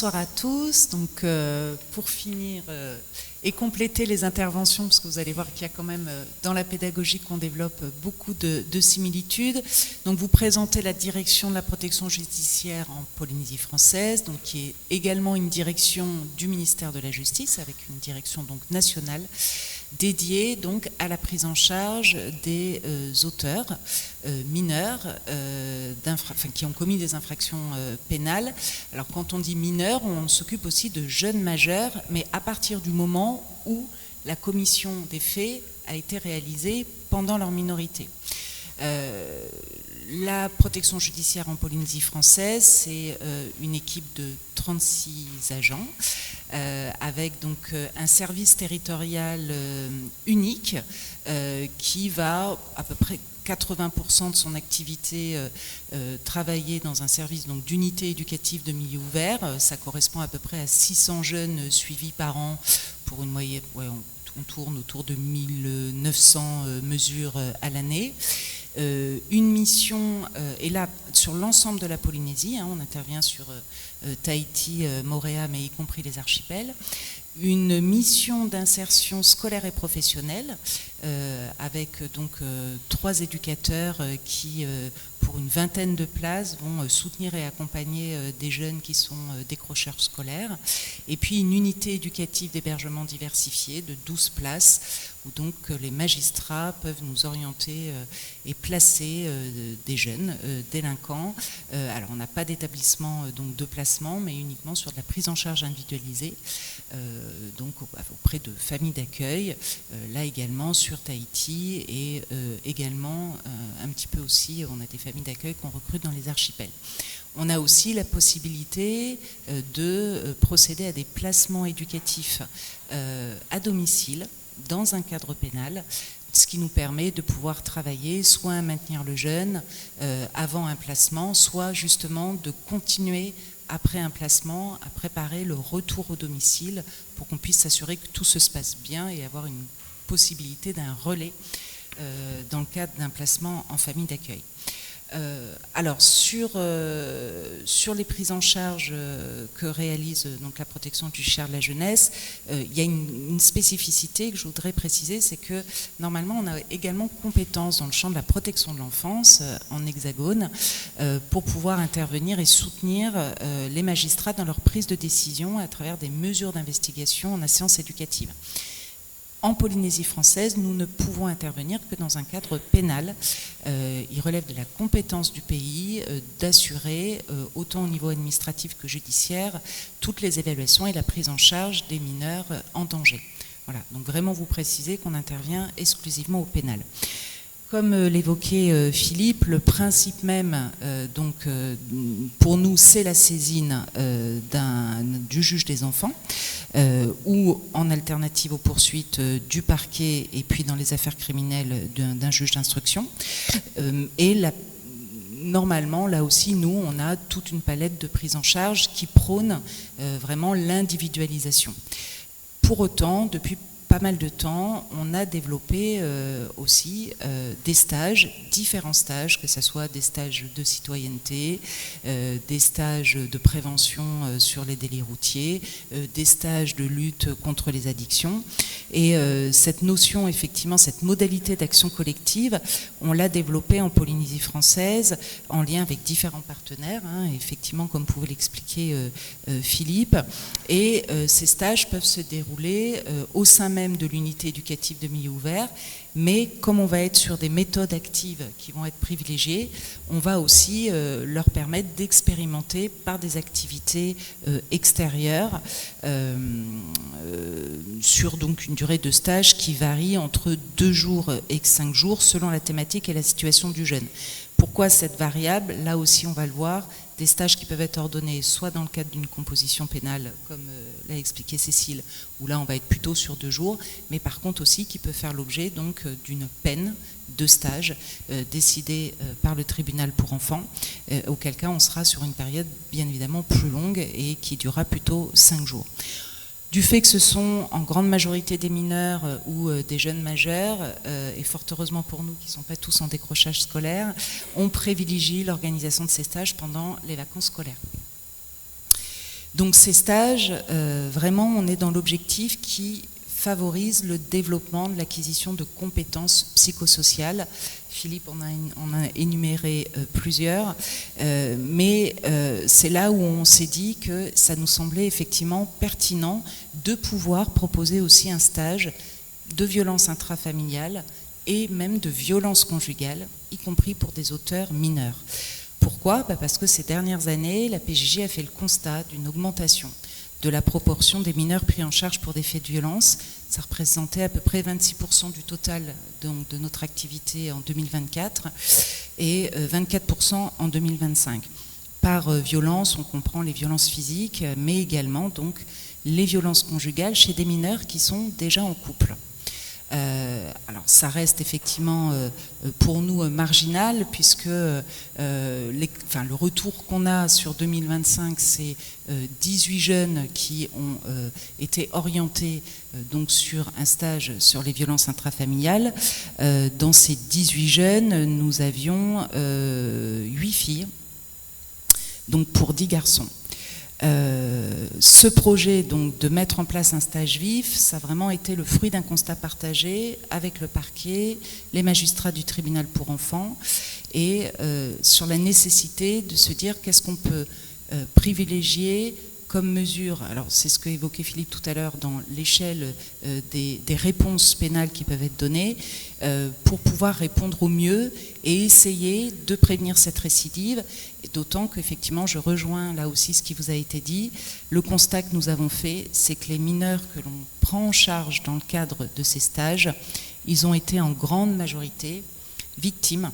bonsoir à tous. Donc, pour finir et compléter les interventions, parce que vous allez voir qu'il y a quand même dans la pédagogie qu'on développe beaucoup de similitudes. Donc, vous présentez la direction de la protection judiciaire en Polynésie française, donc qui est également une direction du ministère de la Justice, avec une direction donc nationale dédiée donc à la prise en charge des auteurs mineurs qui ont commis des infractions pénales. Alors quand on dit mineurs, on s'occupe aussi de jeunes majeurs, mais à partir du moment où la commission des faits a été réalisée pendant leur minorité. La protection judiciaire en Polynésie française, c'est une équipe de 36 agents, avec donc un service territorial unique qui va à peu près 80% de son activité travailler dans un service donc d'unité éducative de milieu ouvert. Ça correspond à peu près à 600 jeunes suivis par an pour une moyenne, on tourne autour de 1900 mesures à l'année. Une mission, et là sur l'ensemble de la Polynésie, on intervient sur Tahiti, Moorea, mais y compris les archipels, une mission d'insertion scolaire et professionnelle avec donc 3 éducateurs qui, pour une vingtaine de places, vont soutenir et accompagner des jeunes qui sont décrocheurs scolaires, et puis une unité éducative d'hébergement diversifié de 12 places où donc les magistrats peuvent nous orienter et placer des jeunes délinquants. Alors on n'a pas d'établissement donc de placement, mais uniquement sur de la prise en charge individualisée, donc auprès de familles d'accueil, là également sur Tahiti, et également un petit peu aussi, on a des familles d'accueil qu'on recrute dans les archipels. On a aussi la possibilité de procéder à des placements éducatifs à domicile, dans un cadre pénal, ce qui nous permet de pouvoir travailler soit à maintenir le jeune avant un placement, soit justement de continuer après un placement à préparer le retour au domicile pour qu'on puisse s'assurer que tout se passe bien et avoir une possibilité d'un relais dans le cadre d'un placement en famille d'accueil. Alors sur les prises en charge que réalise donc la protection judiciaire de la jeunesse, il y a une spécificité que je voudrais préciser, c'est que normalement on a également compétence dans le champ de la protection de l'enfance en hexagone pour pouvoir intervenir et soutenir les magistrats dans leur prise de décision à travers des mesures d'investigation en assistance éducative. En Polynésie française, nous ne pouvons intervenir que dans un cadre pénal. Il relève de la compétence du pays d'assurer, autant au niveau administratif que judiciaire, toutes les évaluations et la prise en charge des mineurs en danger. Voilà, donc vraiment vous précisez qu'on intervient exclusivement au pénal. Comme l'évoquait Philippe, le principe même, pour nous, c'est la saisine du juge des enfants, ou en alternative aux poursuites du parquet, et puis dans les affaires criminelles d'un juge d'instruction. Normalement, là aussi, nous, on a toute une palette de prise en charge qui prône vraiment l'individualisation. Pour autant, depuis pas mal de temps, on a développé aussi des stages, différents stages, que ce soit des stages de citoyenneté, des stages de prévention sur les délits routiers, des stages de lutte contre les addictions. Et cette notion, effectivement, cette modalité d'action collective, on l'a développée en Polynésie française en lien avec différents partenaires, effectivement, comme pouvait l'expliquer Philippe. Et ces stages peuvent se dérouler au sein même de l'unité éducative de milieu ouvert, mais comme on va être sur des méthodes actives qui vont être privilégiées, on va aussi leur permettre d'expérimenter par des activités extérieures sur donc une durée de stage qui varie entre 2 jours et 5 jours selon la thématique et la situation du jeune. Pourquoi cette variable? Là aussi, on va le voir, des stages qui peuvent être ordonnés soit dans le cadre d'une composition pénale, comme l'a expliqué Cécile, où là on va être plutôt sur 2 jours, mais par contre aussi qui peut faire l'objet donc d'une peine de stage décidée par le tribunal pour enfants, auquel cas on sera sur une période bien évidemment plus longue et qui durera plutôt 5 jours. Du fait que ce sont en grande majorité des mineurs ou des jeunes majeurs, et fort heureusement pour nous qui ne sont pas tous en décrochage scolaire, on privilégie l'organisation de ces stages pendant les vacances scolaires. Donc ces stages, vraiment, on est dans l'objectif qui favorise le développement de l'acquisition de compétences psychosociales. Philippe en a énuméré plusieurs, mais c'est là où on s'est dit que ça nous semblait effectivement pertinent de pouvoir proposer aussi un stage de violence intrafamiliale et même de violence conjugale, y compris pour des auteurs mineurs. Pourquoi ? Parce que ces dernières années, la PJJ a fait le constat d'une augmentation de la proportion des mineurs pris en charge pour des faits de violence. Ça représentait à peu près 26% du total donc, de notre activité en 2024 et 24% en 2025. Par violence, on comprend les violences physiques, mais également donc, les violences conjugales chez des mineurs qui sont déjà en couple. Alors ça reste effectivement pour nous marginal puisque le retour qu'on a sur 2025 c'est 18 jeunes qui ont été orientés donc sur un stage sur les violences intrafamiliales. Dans ces 18 jeunes, nous avions 8 filles, donc pour 10 garçons. Ce projet donc, de mettre en place un stage vif, ça a vraiment été le fruit d'un constat partagé avec le parquet, les magistrats du tribunal pour enfants et sur la nécessité de se dire qu'est-ce qu'on peut privilégier comme mesure. Alors c'est ce que évoquait Philippe tout à l'heure dans l'échelle des réponses pénales qui peuvent être données pour pouvoir répondre au mieux et essayer de prévenir cette récidive. D'autant qu'effectivement, je rejoins là aussi ce qui vous a été dit. Le constat que nous avons fait, c'est que les mineurs que l'on prend en charge dans le cadre de ces stages, ils ont été en grande majorité victimes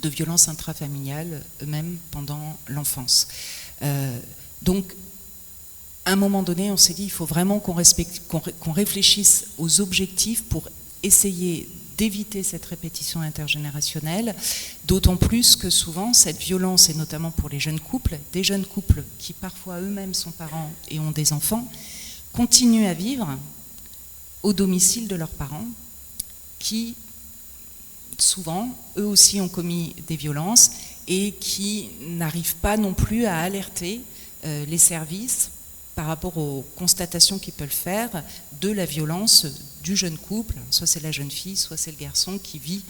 de violences intrafamiliales eux-mêmes pendant l'enfance. Donc, à un moment donné, on s'est dit il faut vraiment qu'on réfléchisse aux objectifs pour essayer d'éviter cette répétition intergénérationnelle, d'autant plus que souvent cette violence, et notamment pour les jeunes couples, des jeunes couples qui parfois eux-mêmes sont parents et ont des enfants, continuent à vivre au domicile de leurs parents, qui souvent, eux aussi ont commis des violences et qui n'arrivent pas non plus à alerter les services par rapport aux constatations qu'ils peuvent faire de la violence du jeune couple, soit c'est la jeune fille, soit c'est le garçon qui vit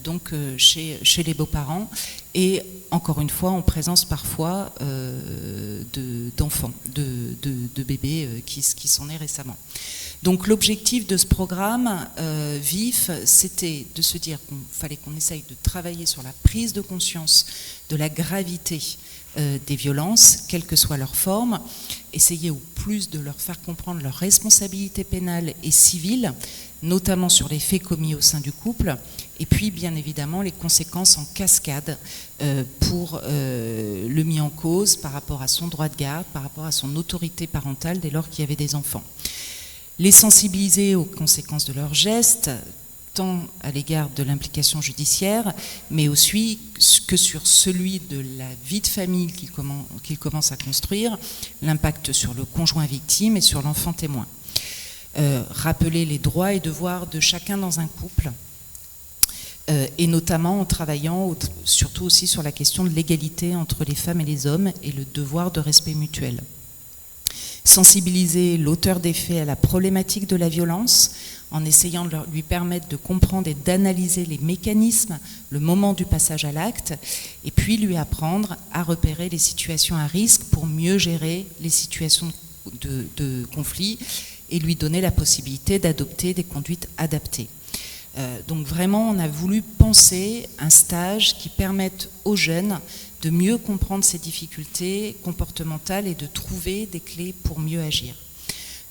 donc chez les beaux-parents, et encore une fois en présence parfois d'enfants, de bébés qui sont nés récemment. Donc l'objectif de ce programme VIF, c'était de se dire qu'il fallait qu'on essaye de travailler sur la prise de conscience de la gravité des violences, quelle que soit leur forme, essayer au plus de leur faire comprendre leur responsabilité pénale et civile, notamment sur les faits commis au sein du couple, et puis bien évidemment les conséquences en cascade pour le mis en cause par rapport à son droit de garde, par rapport à son autorité parentale dès lors qu'il y avait des enfants. Les sensibiliser aux conséquences de leurs gestes, tant à l'égard de l'implication judiciaire, mais aussi que sur celui de la vie de famille qu'il commence à construire, l'impact sur le conjoint victime et sur l'enfant témoin. Rappeler les droits et devoirs de chacun dans un couple, et notamment en travaillant surtout aussi sur la question de l'égalité entre les femmes et les hommes et le devoir de respect mutuel. Sensibiliser l'auteur des faits à la problématique de la violence en essayant de lui permettre de comprendre et d'analyser les mécanismes, le moment du passage à l'acte, et puis lui apprendre à repérer les situations à risque pour mieux gérer les situations de conflit et lui donner la possibilité d'adopter des conduites adaptées. Donc vraiment, on a voulu penser un stage qui permette aux jeunes de mieux comprendre ces difficultés comportementales et de trouver des clés pour mieux agir.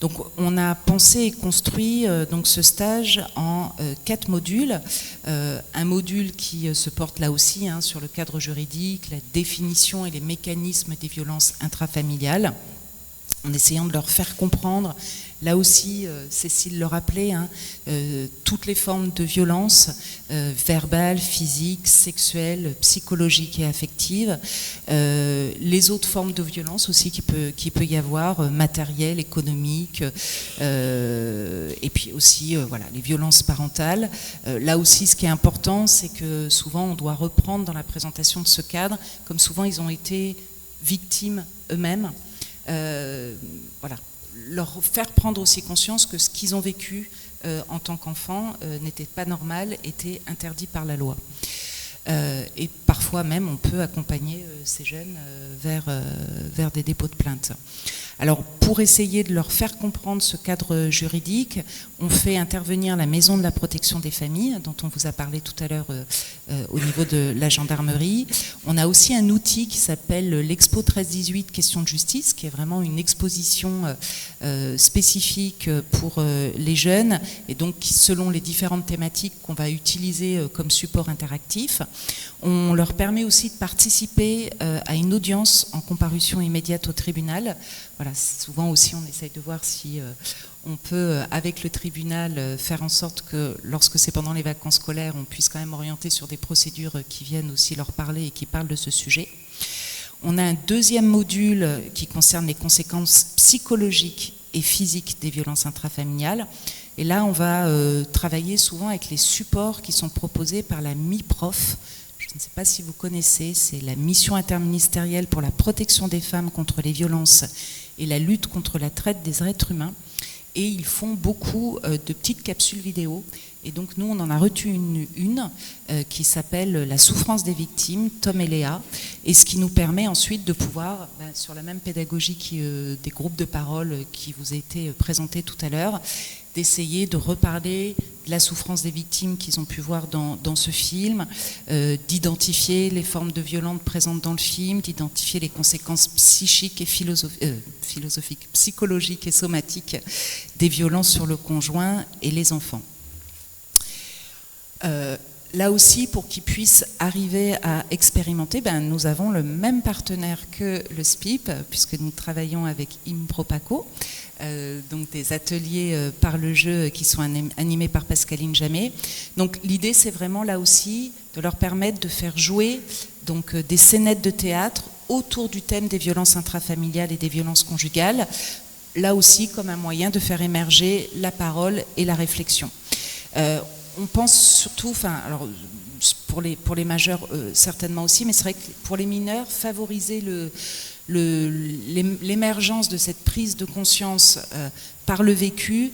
Donc on a pensé et construit donc ce stage en 4 modules. Un module qui se porte là aussi sur le cadre juridique, la définition et les mécanismes des violences intrafamiliales, en essayant de leur faire comprendre, là aussi, Cécile le rappelait, toutes les formes de violence, verbales, physiques, sexuelles, psychologiques et affectives, les autres formes de violence aussi qui peut y avoir, matérielles, économiques, et puis aussi voilà, les violences parentales. Là aussi, ce qui est important, c'est que souvent, on doit reprendre dans la présentation de ce cadre, comme souvent ils ont été victimes eux-mêmes, voilà, leur faire prendre aussi conscience que ce qu'ils ont vécu en tant qu'enfants n'était pas normal, était interdit par la loi. Et parfois même, on peut accompagner ces jeunes vers des dépôts de plainte. Alors, pour essayer de leur faire comprendre ce cadre juridique, on fait intervenir la Maison de la protection des familles, dont on vous a parlé tout à l'heure au niveau de la gendarmerie. On a aussi un outil qui s'appelle l'Expo 13-18 Questions de justice, qui est vraiment une exposition spécifique pour les jeunes, et donc selon les différentes thématiques qu'on va utiliser comme support interactif. On leur permet aussi de participer à une audience en comparution immédiate au tribunal. Voilà, souvent aussi on essaye de voir si on peut, avec le tribunal, faire en sorte que lorsque c'est pendant les vacances scolaires, on puisse quand même orienter sur des procédures qui viennent aussi leur parler et qui parlent de ce sujet. On a un deuxième module qui concerne les conséquences psychologiques et physiques des violences intrafamiliales. Et là, on va travailler souvent avec les supports qui sont proposés par la MIPROF. Je ne sais pas si vous connaissez, c'est la mission interministérielle pour la protection des femmes contre les violences et la lutte contre la traite des êtres humains. Et ils font beaucoup de petites capsules vidéo. Et donc nous, on en a retenu une qui s'appelle « La souffrance des victimes, Tom et Léa ». Et ce qui nous permet ensuite de pouvoir, sur la même pédagogie des groupes de parole qui vous a été présenté tout à l'heure, d'essayer de reparler de la souffrance des victimes qu'ils ont pu voir dans ce film, d'identifier les formes de violence présentes dans le film, d'identifier les conséquences psychiques et philosophiques, psychologiques et somatiques des violences sur le conjoint et les enfants. Là aussi, pour qu'ils puissent arriver à expérimenter, nous avons le même partenaire que le SPIP, puisque nous travaillons avec Impropaco, donc des ateliers par le jeu qui sont animés par Pascaline Jamet. Donc l'idée, c'est vraiment là aussi de leur permettre de faire jouer donc, des scénettes de théâtre autour du thème des violences intrafamiliales et des violences conjugales, là aussi comme un moyen de faire émerger la parole et la réflexion. On pense surtout, alors pour les majeurs certainement aussi, mais c'est vrai que pour les mineurs, favoriser l'émergence de cette prise de conscience par le vécu,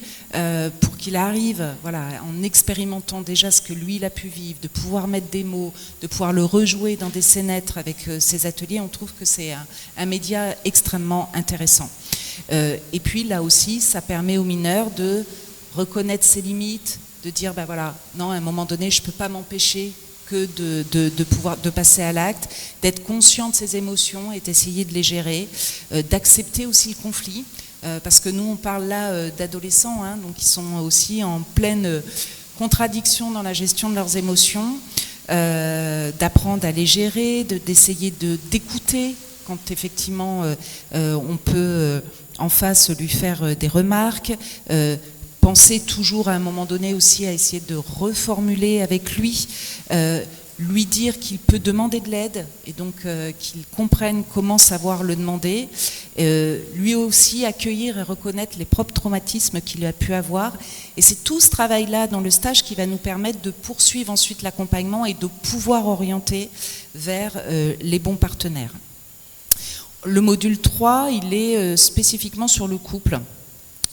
pour qu'il arrive, voilà, en expérimentant déjà ce que lui il a pu vivre, de pouvoir mettre des mots, de pouvoir le rejouer dans des scénettes avec ces ateliers, on trouve que c'est un média extrêmement intéressant. Et puis là aussi, ça permet aux mineurs de reconnaître ses limites, de dire, voilà, non, à un moment donné, je ne peux pas m'empêcher que de passer à l'acte, d'être conscient de ses émotions et d'essayer de les gérer, d'accepter aussi le conflit, parce que nous, on parle là d'adolescents, donc ils sont aussi en pleine contradiction dans la gestion de leurs émotions, d'apprendre à les gérer, d'essayer d'écouter quand effectivement on peut en face lui faire des remarques, penser toujours à un moment donné aussi à essayer de reformuler avec lui, lui dire qu'il peut demander de l'aide et donc qu'il comprenne comment savoir le demander, lui aussi accueillir et reconnaître les propres traumatismes qu'il a pu avoir. Et c'est tout ce travail-là dans le stage qui va nous permettre de poursuivre ensuite l'accompagnement et de pouvoir orienter vers les bons partenaires. Le module 3, il est spécifiquement sur le couple,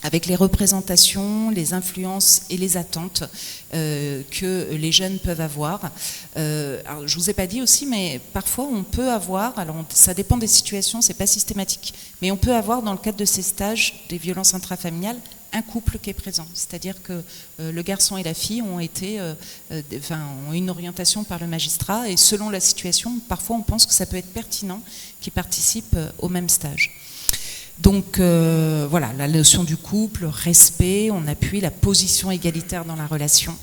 avec les représentations, les influences et les attentes que les jeunes peuvent avoir. Alors, je ne vous ai pas dit aussi, mais parfois on peut avoir, alors ça dépend des situations, c'est pas systématique, mais on peut avoir dans le cadre de ces stages des violences intrafamiliales un couple qui est présent, c'est-à-dire que le garçon et la fille ont ont une orientation par le magistrat et selon la situation, parfois on pense que ça peut être pertinent qu'ils participent au même stage. Donc voilà, la notion du couple, respect, on appuie la position égalitaire dans la relation.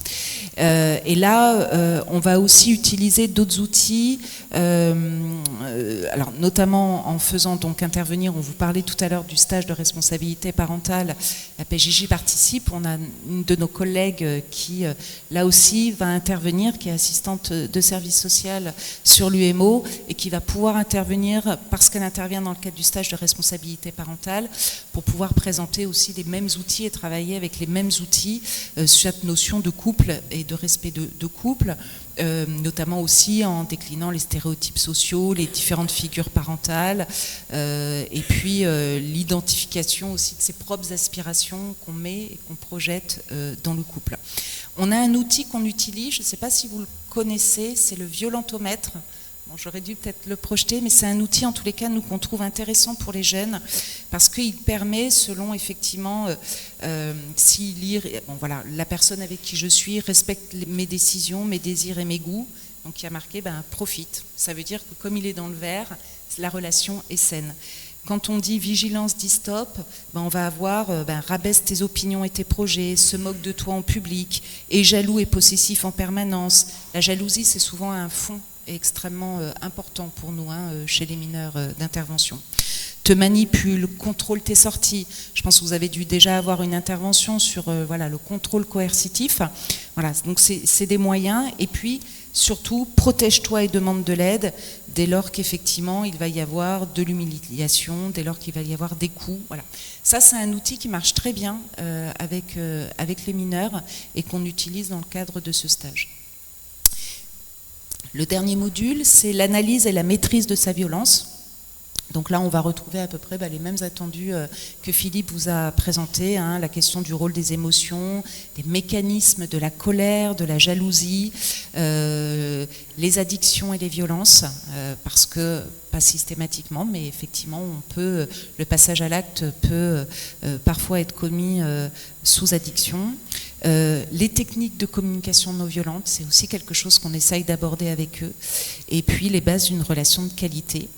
Et là, on va aussi utiliser d'autres outils, alors notamment en faisant donc intervenir, on vous parlait tout à l'heure du stage de responsabilité parentale, la PJJ participe, on a une de nos collègues qui là aussi va intervenir, qui est assistante de service social sur l'UMO et qui va pouvoir intervenir parce qu'elle intervient dans le cadre du stage de responsabilité parentale parentale pour pouvoir présenter aussi les mêmes outils et travailler avec les mêmes outils sur cette notion de couple et de respect de couple, notamment aussi en déclinant les stéréotypes sociaux, les différentes figures parentales, et puis l'identification aussi de ses propres aspirations qu'on met et qu'on projette dans le couple. On a un outil qu'on utilise, je ne sais pas si vous le connaissez, c'est le violentomètre. Bon, j'aurais dû peut-être le projeter, mais c'est un outil en tous les cas nous qu'on trouve intéressant pour les jeunes parce qu'il permet, selon effectivement si lire, bon voilà, la personne avec qui je suis respecte mes décisions, mes désirs et mes goûts. Donc il y a marqué profite. Ça veut dire que comme il est dans le vert, la relation est saine. Quand on dit vigilance, dit stop, on va avoir rabaisse tes opinions et tes projets, se moque de toi en public, est jaloux et possessif en permanence. La jalousie, c'est souvent un fond extrêmement important pour nous chez les mineurs d'intervention. Te manipule, contrôle tes sorties. Je pense que vous avez dû déjà avoir une intervention sur le contrôle coercitif. Voilà, donc c'est des moyens. Et puis, surtout, protège-toi et demande de l'aide dès lors qu'effectivement, il va y avoir de l'humiliation, dès lors qu'il va y avoir des coups. Voilà. Ça, c'est un outil qui marche très bien avec les mineurs et qu'on utilise dans le cadre de ce stage. Le dernier module, c'est l'analyse et la maîtrise de sa violence. Donc là, on va retrouver à peu près les mêmes attendus que Philippe vous a présentés, la question du rôle des émotions, des mécanismes de la colère, de la jalousie, les addictions et les violences, parce que, pas systématiquement, mais effectivement, le passage à l'acte peut parfois être commis sous addiction. Les techniques de communication non violente, c'est aussi quelque chose qu'on essaye d'aborder avec eux. Et puis les bases d'une relation de qualité.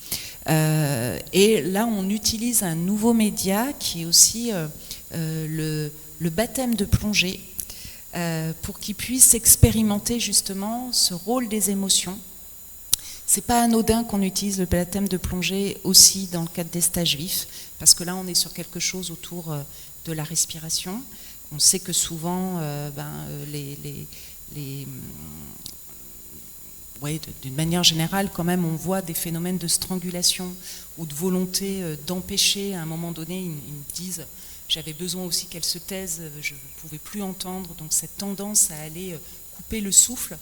Et là, on utilise un nouveau média qui est aussi le baptême de plongée pour qu'ils puissent expérimenter justement ce rôle des émotions. C'est pas anodin qu'on utilise le baptême de plongée aussi dans le cadre des stages vifs, parce que là, on est sur quelque chose autour de la respiration. On sait que souvent, d'une manière générale, quand même, on voit des phénomènes de strangulation ou de volonté d'empêcher. À un moment donné, ils me disent « j'avais besoin aussi qu'elle se taise, je ne pouvais plus entendre ». Donc cette tendance à aller couper le souffle.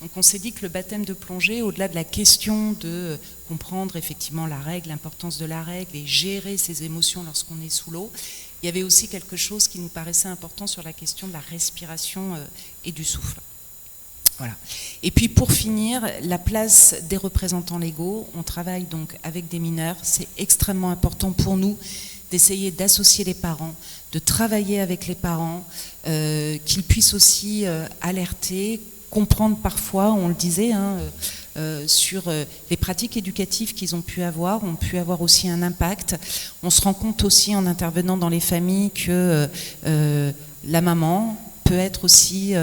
Donc on s'est dit que le baptême de plongée, au-delà de la question de comprendre effectivement la règle, l'importance de la règle et gérer ses émotions lorsqu'on est sous l'eau, il y avait aussi quelque chose qui nous paraissait important sur la question de la respiration et du souffle. Voilà. Et puis pour finir, la place des représentants légaux. On travaille donc avec des mineurs. C'est extrêmement important pour nous d'essayer d'associer les parents, de travailler avec les parents, qu'ils puissent aussi alerter, comprendre parfois, on le disait, sur les pratiques éducatives qu'ils ont pu avoir aussi un impact. On se rend compte aussi en intervenant dans les familles que la maman peut être aussi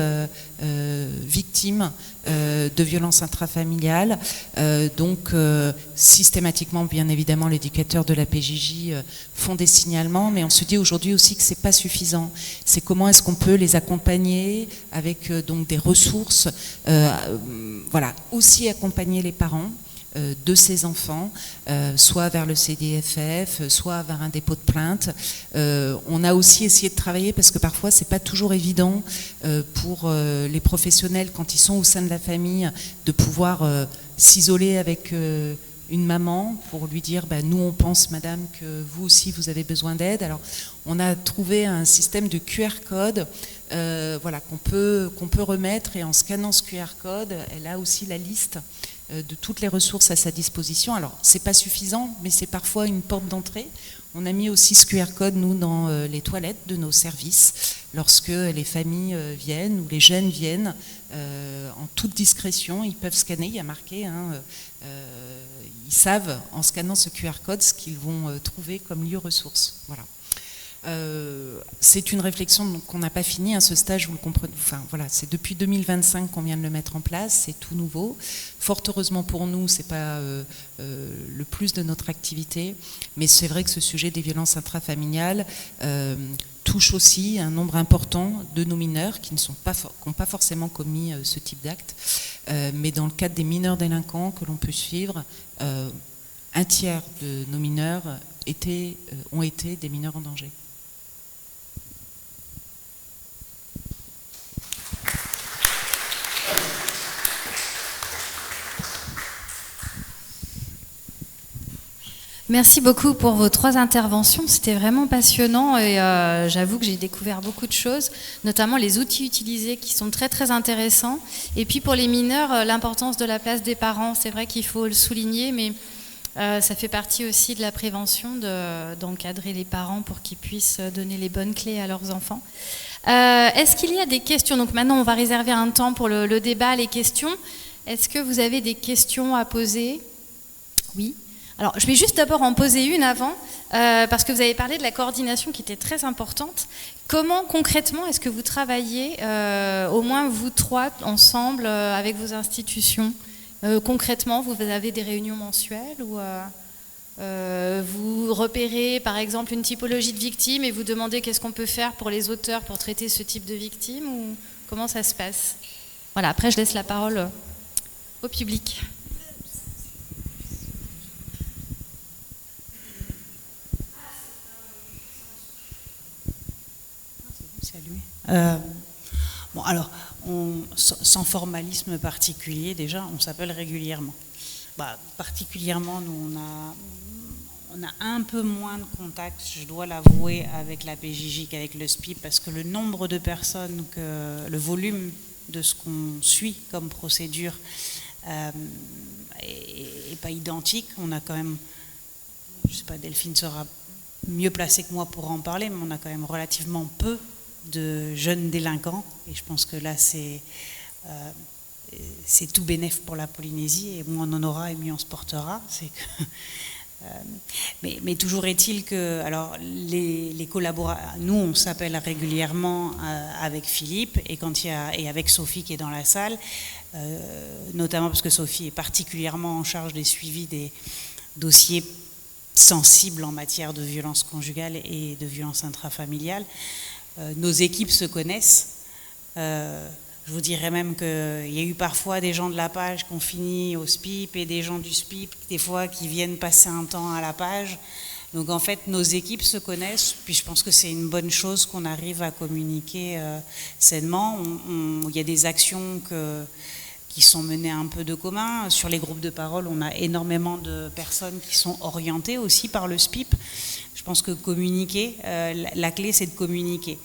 victime de violences intrafamiliales. Donc systématiquement, bien évidemment, les éducateurs de la PJJ font des signalements, mais on se dit aujourd'hui aussi que c'est pas suffisant. C'est comment est-ce qu'on peut les accompagner avec donc des ressources, aussi accompagner les parents de ces enfants, soit vers le CDFF, soit vers un dépôt de plainte. On a aussi essayé de travailler, parce que parfois c'est pas toujours évident pour les professionnels, quand ils sont au sein de la famille, de pouvoir s'isoler avec une maman pour lui dire nous on pense madame que vous aussi vous avez besoin d'aide. Alors on a trouvé un système de QR code qu'on peut remettre, et en scannant ce QR code, elle a aussi la liste de toutes les ressources à sa disposition. Alors, c'est pas suffisant, mais c'est parfois une porte d'entrée. On a mis aussi ce QR code, nous, dans les toilettes de nos services, lorsque les familles viennent ou les jeunes viennent, en toute discrétion, ils peuvent scanner, il y a marqué, ils savent, en scannant ce QR code, ce qu'ils vont trouver comme lieu ressource. Voilà. C'est une réflexion qu'on n'a pas fini, ce stage, vous le comprenez, c'est depuis 2025 qu'on vient de le mettre en place, c'est tout nouveau. Fort heureusement pour nous, c'est pas le plus de notre activité, mais c'est vrai que ce sujet des violences intrafamiliales touche aussi un nombre important de nos mineurs qui n'ont pas forcément commis ce type d'acte, mais dans le cadre des mineurs délinquants que l'on peut suivre, un tiers de nos mineurs ont été des mineurs en danger. Merci beaucoup pour vos 3 interventions, c'était vraiment passionnant et j'avoue que j'ai découvert beaucoup de choses, notamment les outils utilisés qui sont très très intéressants. Et puis pour les mineurs, l'importance de la place des parents, c'est vrai qu'il faut le souligner, mais ça fait partie aussi de la prévention d'encadrer les parents pour qu'ils puissent donner les bonnes clés à leurs enfants. Est-ce qu'il y a des questions? Donc maintenant on va réserver un temps pour le débat, les questions. Est-ce que vous avez des questions à poser? Oui. Alors, je vais juste d'abord en poser une avant, parce que vous avez parlé de la coordination qui était très importante. Comment concrètement est-ce que vous travaillez, au moins vous 3 ensemble, avec vos institutions? Concrètement, vous avez des réunions mensuelles ou vous repérez par exemple une typologie de victimes et vous demandez qu'est-ce qu'on peut faire pour les auteurs pour traiter ce type de victimes, ou comment ça se passe? Voilà, après je laisse la parole au public. Bon, alors, sans formalisme particulier, déjà, on s'appelle régulièrement. Particulièrement, nous, on a un peu moins de contact, je dois l'avouer, avec la PJJ qu'avec le SPIP, parce que le nombre de personnes, le volume de ce qu'on suit comme procédure est pas identique. On a quand même, je ne sais pas, Delphine sera mieux placée que moi pour en parler, mais on a quand même relativement peu de jeunes délinquants, et je pense que là c'est tout bénef pour la Polynésie, et moins on en aura et mieux on se portera. Mais toujours est-il que, alors les collaborateurs, nous on s'appelle régulièrement avec Philippe et avec Sophie qui est dans la salle, notamment parce que Sophie est particulièrement en charge des suivis des dossiers sensibles en matière de violence conjugale et de violence intrafamiliale. Nos équipes se connaissent. Je vous dirais même qu'il y a eu parfois des gens de la page qui ont fini au SPIP et des gens du SPIP, des fois, qui viennent passer un temps à la page. Donc en fait, nos équipes se connaissent, puis je pense que c'est une bonne chose qu'on arrive à communiquer sainement. Il y a des actions qui sont menées un peu de commun. Sur les groupes de parole, on a énormément de personnes qui sont orientées aussi par le SPIP. Je pense que communiquer, la clé c'est de communiquer.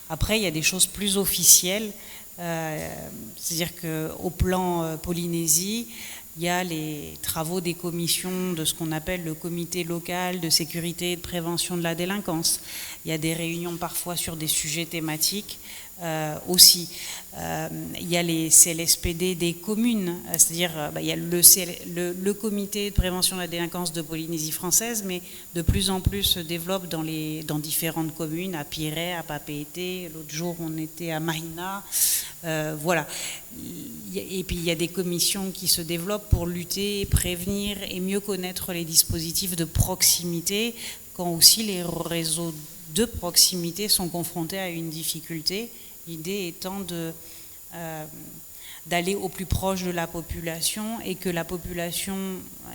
Après, il y a des choses plus officielles, c'est-à-dire qu'au plan Polynésie, il y a les travaux des commissions de ce qu'on appelle le comité local de sécurité et de prévention de la délinquance. Il y a des réunions parfois sur des sujets thématiques aussi. Il y a les CLSPD des communes, c'est-à-dire il y a le comité de prévention de la délinquance de Polynésie française, mais de plus en plus se développe dans différentes communes, à Piré, à Papeete, l'autre jour on était à Mahina, voilà. Et puis il y a des commissions qui se développent pour lutter, prévenir et mieux connaître les dispositifs de proximité, quand aussi les réseaux de proximité sont confrontés à une difficulté. L'idée étant d'aller au plus proche de la population et que la population,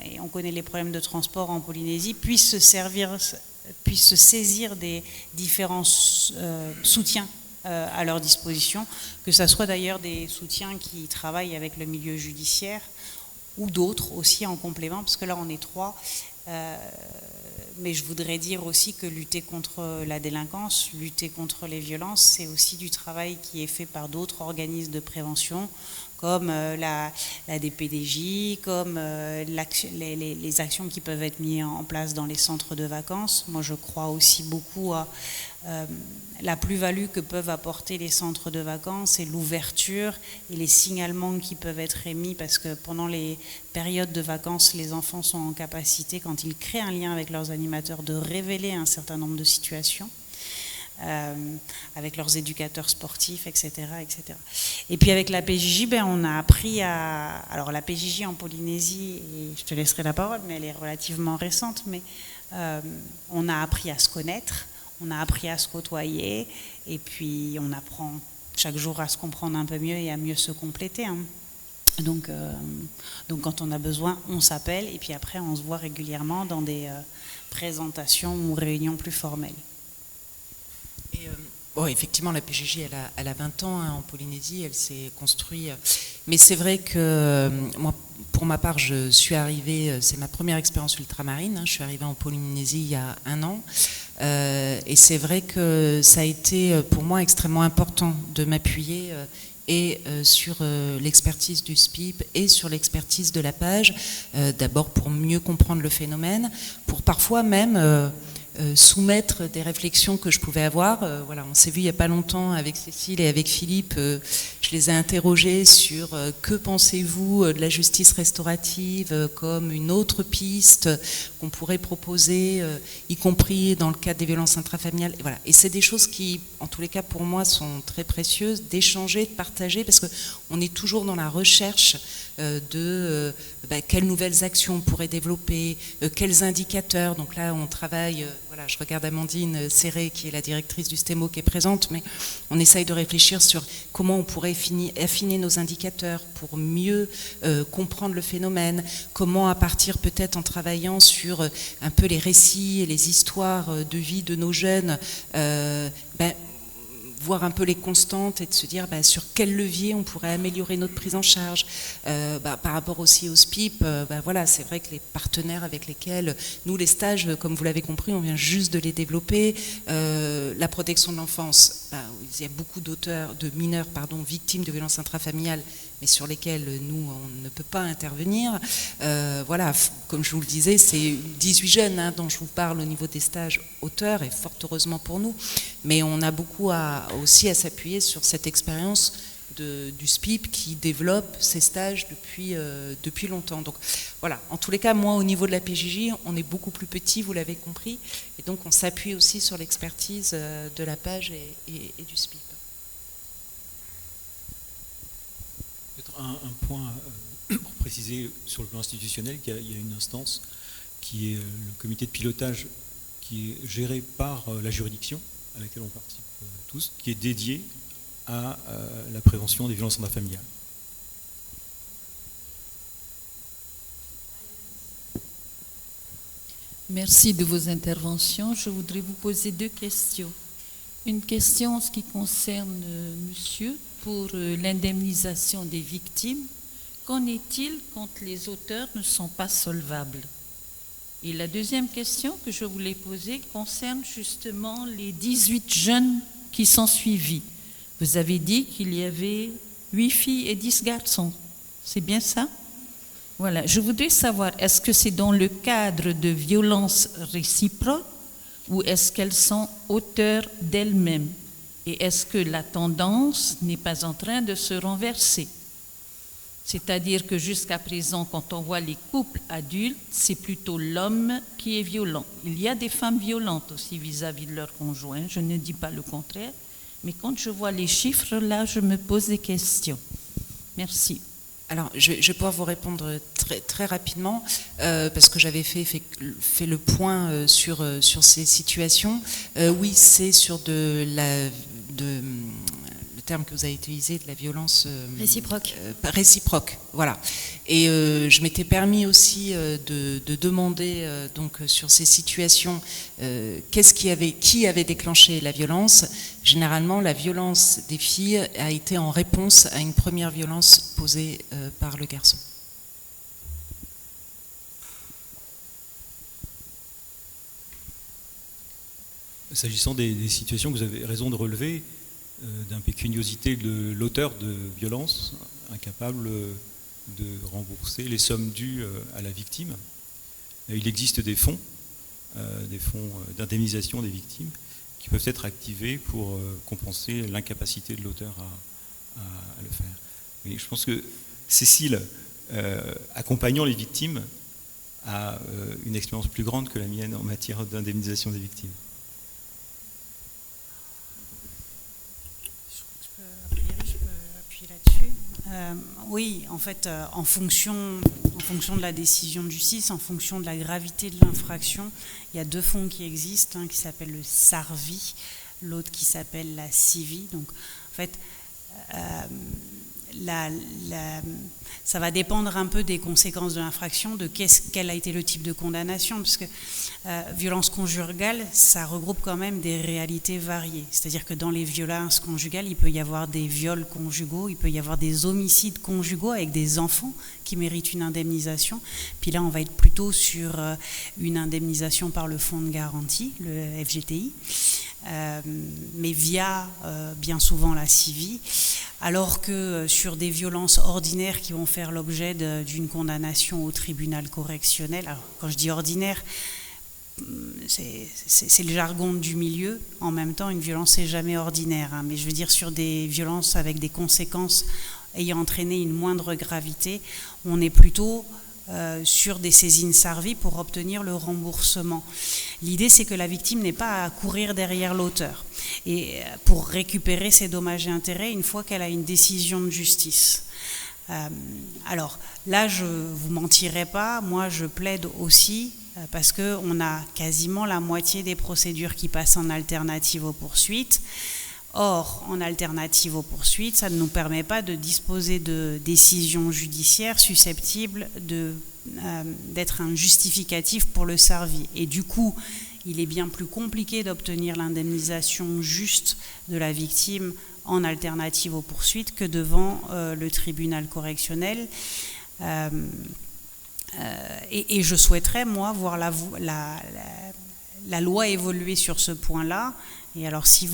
et on connaît les problèmes de transport en Polynésie, puisse se saisir des différents soutiens à leur disposition, que ce soit d'ailleurs des soutiens qui travaillent avec le milieu judiciaire ou d'autres aussi en complément, parce que là on est 3. Mais je voudrais dire aussi que lutter contre la délinquance, lutter contre les violences, c'est aussi du travail qui est fait par d'autres organismes de prévention, comme la DPDJ, comme les actions qui peuvent être mises en place dans les centres de vacances. Moi, je crois aussi beaucoup à la plus-value que peuvent apporter les centres de vacances et l'ouverture et les signalements qui peuvent être émis, parce que pendant les périodes de vacances, les enfants sont en capacité, quand ils créent un lien avec leurs animateurs, de révéler un certain nombre de situations. Avec leurs éducateurs sportifs, etc., etc. Et puis avec la PJJ, on a appris à... Alors la PJJ en Polynésie, et je te laisserai la parole, mais elle est relativement récente, mais on a appris à se connaître, on a appris à se côtoyer, et puis on apprend chaque jour à se comprendre un peu mieux et à mieux se compléter. Donc quand on a besoin, on s'appelle et puis après on se voit régulièrement dans des présentations ou réunions plus formelles. Et, bon, effectivement, la PJJ, elle a 20 ans en Polynésie, elle s'est construite. Mais c'est vrai que moi, pour ma part, je suis arrivée, c'est ma première expérience ultramarine, je suis arrivée en Polynésie il y a 1 an. Et c'est vrai que ça a été pour moi extrêmement important de m'appuyer et sur l'expertise du SPIP et sur l'expertise de la page, d'abord pour mieux comprendre le phénomène, pour parfois même soumettre des réflexions que je pouvais avoir. Voilà, on s'est vu il n'y a pas longtemps avec Cécile et avec Philippe, je les ai interrogés sur que pensez-vous de la justice restaurative comme une autre piste qu'on pourrait proposer, y compris dans le cadre des violences intrafamiliales. Et, voilà. Et c'est des choses qui, en tous les cas pour moi, sont très précieuses, d'échanger, de partager, parce qu'on est toujours dans la recherche de quelles nouvelles actions on pourrait développer, quels indicateurs. Donc là, on travaille, voilà, je regarde Amandine Serré, qui est la directrice du STEMO, qui est présente, mais on essaye de réfléchir sur comment on pourrait affiner nos indicateurs pour mieux comprendre le phénomène, comment à partir peut-être en travaillant sur un peu les récits et les histoires de vie de nos jeunes, voir un peu les constantes et de se dire sur quel levier on pourrait améliorer notre prise en charge. Par rapport aussi au SPIP, voilà, c'est vrai que les partenaires avec lesquels, nous les stages, comme vous l'avez compris, on vient juste de les développer. La protection de l'enfance, il y a beaucoup de mineurs victimes de violences intrafamiliales, mais sur lesquels nous, on ne peut pas intervenir. Voilà, comme je vous le disais, c'est 18 jeunes dont je vous parle au niveau des stages auteurs, et fort heureusement pour nous, mais on a beaucoup aussi à s'appuyer sur cette expérience du SPIP qui développe ces stages depuis longtemps. Donc voilà, en tous les cas, moi au niveau de la PJJ, on est beaucoup plus petit, vous l'avez compris, et donc on s'appuie aussi sur l'expertise de la page et du SPIP. Peut-être un point pour préciser sur le plan institutionnel, qu'il y a une instance qui est le comité de pilotage qui est géré par la juridiction à laquelle on participe tous, qui est dédié à la prévention des violences intrafamiliales. Merci de vos interventions. Je voudrais vous poser 2 questions. Une question en ce qui concerne monsieur pour l'indemnisation des victimes. Qu'en est-il quand les auteurs ne sont pas solvables? Et la deuxième question que je voulais poser concerne justement les 18 jeunes qui sont suivis. Vous avez dit qu'il y avait 8 filles et 10 garçons. C'est bien ça? Voilà. Je voudrais savoir, est-ce que c'est dans le cadre de violences réciproques ou est-ce qu'elles sont auteurs d'elles-mêmes? Et est-ce que la tendance n'est pas en train de se renverser? C'est-à-dire que jusqu'à présent, quand on voit les couples adultes, c'est plutôt l'homme qui est violent. Il y a des femmes violentes aussi vis-à-vis de leur conjoint, je ne dis pas le contraire, mais quand je vois les chiffres, là, je me pose des questions. Merci. Alors, je vais pouvoir vous répondre très, très rapidement, parce que j'avais fait le point sur ces situations. Oui, c'est sur le terme que vous avez utilisé, de la violence réciproque, voilà. Et je m'étais permis aussi de demander donc sur ces situations qui avait déclenché la violence. Généralement, la violence des filles a été en réponse à une première violence posée par le garçon. S'agissant des situations que vous avez raison de relever, d'impécuniosité de l'auteur de violences, incapable de rembourser les sommes dues à la victime, il existe des fonds d'indemnisation des victimes qui peuvent être activés pour compenser l'incapacité de l'auteur à le faire. Et je pense que Cécile, accompagnant les victimes, a une expérience plus grande que la mienne en matière d'indemnisation des victimes. Oui, en fait, en fonction de la décision de justice, en fonction de la gravité de l'infraction, il y a 2 fonds qui existent, un qui s'appelle le SARVI, l'autre qui s'appelle la CIVI. Donc, en fait, ça va dépendre un peu des conséquences de l'infraction, de quel a été le type de condamnation, parce que violence conjugale, ça regroupe quand même des réalités variées. C'est-à-dire que dans les violences conjugales, il peut y avoir des viols conjugaux, il peut y avoir des homicides conjugaux avec des enfants qui méritent une indemnisation. Puis là, on va être plutôt sur une indemnisation par le fonds de garantie, le FGTI. Mais via bien souvent la CIVI, alors que sur des violences ordinaires qui vont faire l'objet d'une condamnation au tribunal correctionnel, alors quand je dis ordinaire, c'est le jargon du milieu, en même temps une violence c'est jamais ordinaire, hein, mais je veux dire sur des violences avec des conséquences ayant entraîné une moindre gravité, on est plutôt sur des saisines SARVI pour obtenir le remboursement. L'idée, c'est que la victime n'ait pas à courir derrière l'auteur et pour récupérer ses dommages et intérêts une fois qu'elle a une décision de justice. Alors là, je vous mentirai pas, moi je plaide aussi parce qu'on a quasiment la moitié des procédures qui passent en alternative aux poursuites. Or, en alternative aux poursuites, ça ne nous permet pas de disposer de décisions judiciaires susceptibles d'être un justificatif pour le SARVI. Et du coup, il est bien plus compliqué d'obtenir l'indemnisation juste de la victime en alternative aux poursuites que devant le tribunal correctionnel. Et je souhaiterais, moi, voir la loi évoluer sur ce point-là. Et alors, si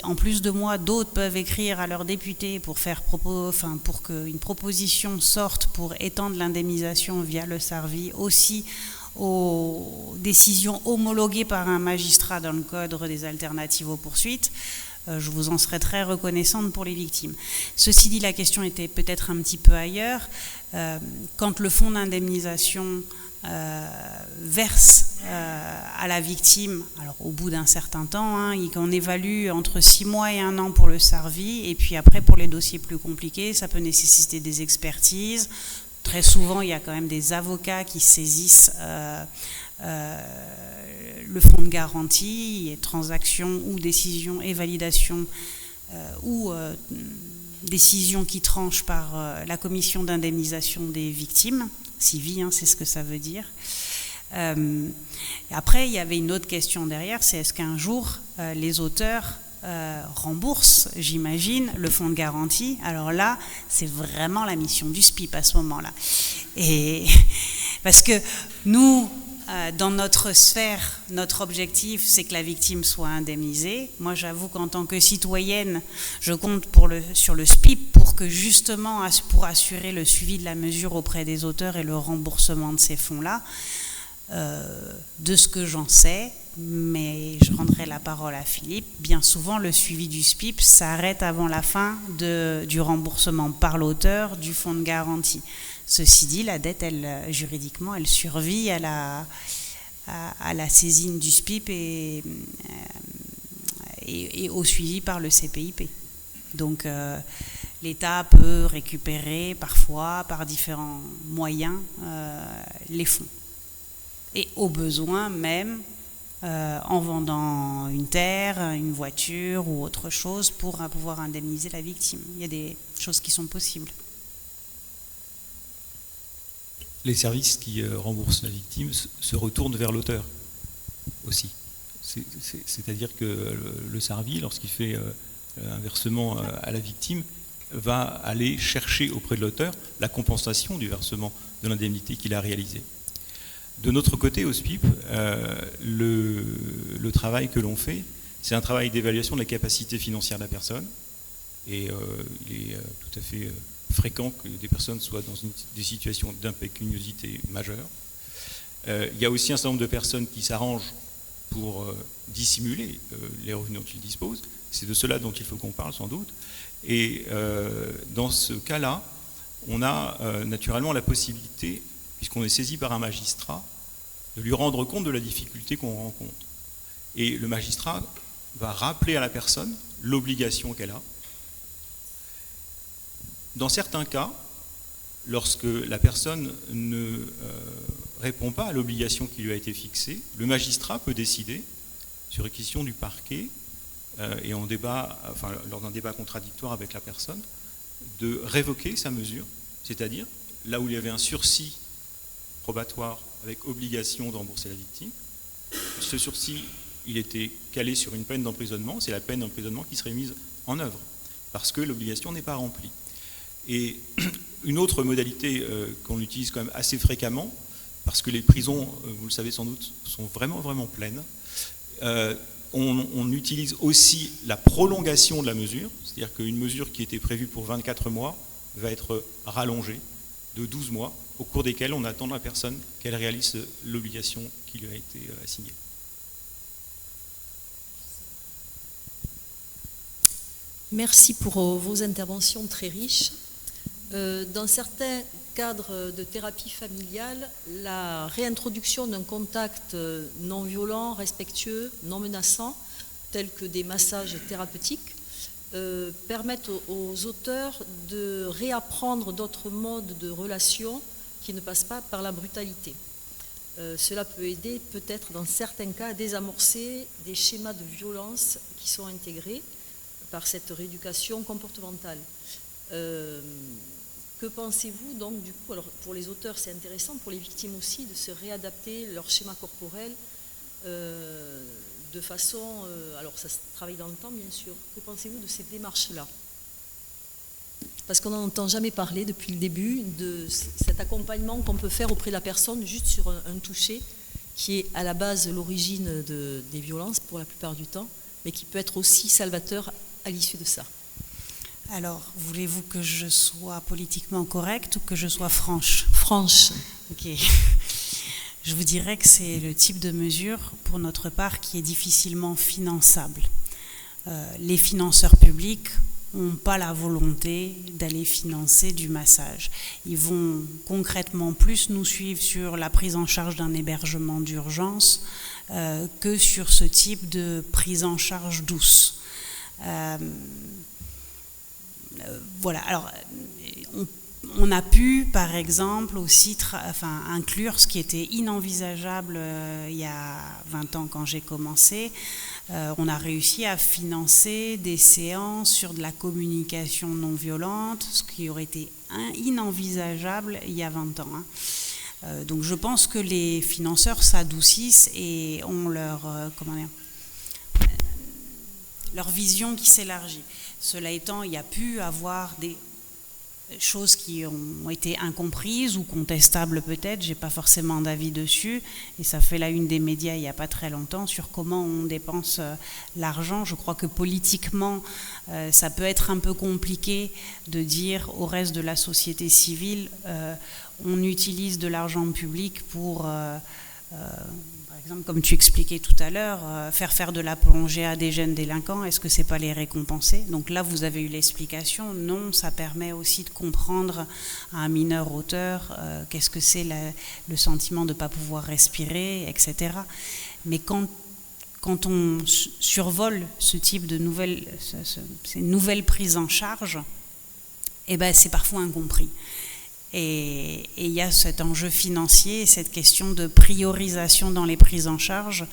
en plus de moi, d'autres peuvent écrire à leurs députés pour qu'une proposition sorte pour étendre l'indemnisation via le SARVI aussi aux décisions homologuées par un magistrat dans le cadre des alternatives aux poursuites, je vous en serais très reconnaissante pour les victimes. Ceci dit, la question était peut-être un petit peu ailleurs. Quand le fonds d'indemnisation verse à la victime, alors au bout d'un certain temps, hein, on évalue entre 6 mois et 1 an pour le SARVI, et puis après pour les dossiers plus compliqués, ça peut nécessiter des expertises. Très souvent, il y a quand même des avocats qui saisissent le fonds de garantie, et transactions ou décisions et validations ou décisions qui tranchent par la commission d'indemnisation des victimes. CIVI, hein, c'est ce que ça veut dire. Après, il y avait une autre question derrière, c'est est-ce qu'un jour, les auteurs remboursent, j'imagine, le fonds de garantie. Alors là, c'est vraiment la mission du SPIP à ce moment-là. Et parce que nous, dans notre sphère, notre objectif, c'est que la victime soit indemnisée. Moi, j'avoue qu'en tant que citoyenne, je compte sur le SPIP pour que justement, pour assurer le suivi de la mesure auprès des auteurs et le remboursement de ces fonds-là. De ce que j'en sais, mais je rendrai la parole à Philippe, bien souvent le suivi du SPIP s'arrête avant la fin du remboursement par l'auteur du fonds de garantie. Ceci dit, la dette, juridiquement, elle survit à la saisine du SPIP et au suivi par le CPIP. Donc l'État peut récupérer parfois par différents moyens les fonds. Et au besoin même, en vendant une terre, une voiture ou autre chose pour pouvoir indemniser la victime. Il y a des choses qui sont possibles. Les services qui remboursent la victime se retournent vers l'auteur aussi. C'est-à-dire que le SARVI, lorsqu'il fait un versement à la victime, va aller chercher auprès de l'auteur la compensation du versement de l'indemnité qu'il a réalisée. De notre côté, au SPIP, le travail que l'on fait, c'est un travail d'évaluation de la capacité financière de la personne. Et il est tout à fait fréquent que des personnes soient dans des situations d'impécuniosité majeure. Il y a aussi un certain nombre de personnes qui s'arrangent pour dissimuler les revenus dont ils disposent. C'est de cela dont il faut qu'on parle sans doute. Et dans ce cas-là, on a naturellement la possibilité, puisqu'on est saisi par un magistrat, de lui rendre compte de la difficulté qu'on rencontre. Et le magistrat va rappeler à la personne l'obligation qu'elle a. Dans certains cas, lorsque la personne ne répond pas à l'obligation qui lui a été fixée, le magistrat peut décider, sur réquisition du parquet, et lors d'un débat contradictoire avec la personne, de révoquer sa mesure, c'est-à-dire là où il y avait un sursis probatoire avec obligation de rembourser la victime, ce sursis, il était calé sur une peine d'emprisonnement, c'est la peine d'emprisonnement qui serait mise en œuvre, parce que l'obligation n'est pas remplie. Et une autre modalité qu'on utilise quand même assez fréquemment, parce que les prisons, vous le savez sans doute, sont vraiment, vraiment pleines, on utilise aussi la prolongation de la mesure, c'est-à-dire qu'une mesure qui était prévue pour 24 mois va être rallongée de 12 mois, au cours desquels on attend de la personne qu'elle réalise l'obligation qui lui a été assignée. Merci pour vos interventions très riches. Dans certains cadres de thérapie familiale, la réintroduction d'un contact non violent, respectueux, non menaçant, tel que des massages thérapeutiques, permettent aux auteurs de réapprendre d'autres modes de relation qui ne passent pas par la brutalité. Cela peut aider peut-être dans certains cas à désamorcer des schémas de violence qui sont intégrés par cette rééducation comportementale. Que pensez-vous donc du coup, alors pour les auteurs c'est intéressant, pour les victimes aussi, de se réadapter leur schéma corporel de façon, alors ça se travaille dans le temps bien sûr, que pensez-vous de ces démarches-là? Parce qu'on n'en entend jamais parler depuis le début de cet accompagnement qu'on peut faire auprès de la personne juste sur un toucher qui est à la base l'origine des violences pour la plupart du temps, mais qui peut être aussi salvateur à l'issue de ça. Alors, voulez-vous que je sois politiquement correcte ou que je sois franche? Franche. Ok. Je vous dirais que c'est le type de mesure, pour notre part, qui est difficilement finançable. Les financeurs publics n'ont pas la volonté d'aller financer du massage. Ils vont concrètement plus nous suivre sur la prise en charge d'un hébergement d'urgence que sur ce type de prise en charge douce. Voilà, alors on a pu par exemple aussi inclure ce qui était inenvisageable il y a 20 ans quand j'ai commencé. On a réussi à financer des séances sur de la communication non violente, ce qui aurait été inenvisageable il y a 20 ans. Donc je pense que les financeurs s'adoucissent et ont leur vision qui s'élargit. Cela étant, il y a pu avoir des choses qui ont été incomprises ou contestables peut-être, j'ai pas forcément d'avis dessus, et ça fait la une des médias il n'y a pas très longtemps sur comment on dépense l'argent. Je crois que politiquement, ça peut être un peu compliqué de dire au reste de la société civile, on utilise de l'argent public pour... par exemple, comme tu expliquais tout à l'heure, faire de la plongée à des jeunes délinquants, est-ce que c'est pas les récompenser? Donc là, vous avez eu l'explication. Non, ça permet aussi de comprendre à un mineur auteur qu'est-ce que c'est le sentiment de ne pas pouvoir respirer, etc. Mais quand on survole ce type de ces nouvelles prises en charge, eh ben, c'est parfois incompris. Et il y a cet enjeu financier et cette question de priorisation dans les prises en charge.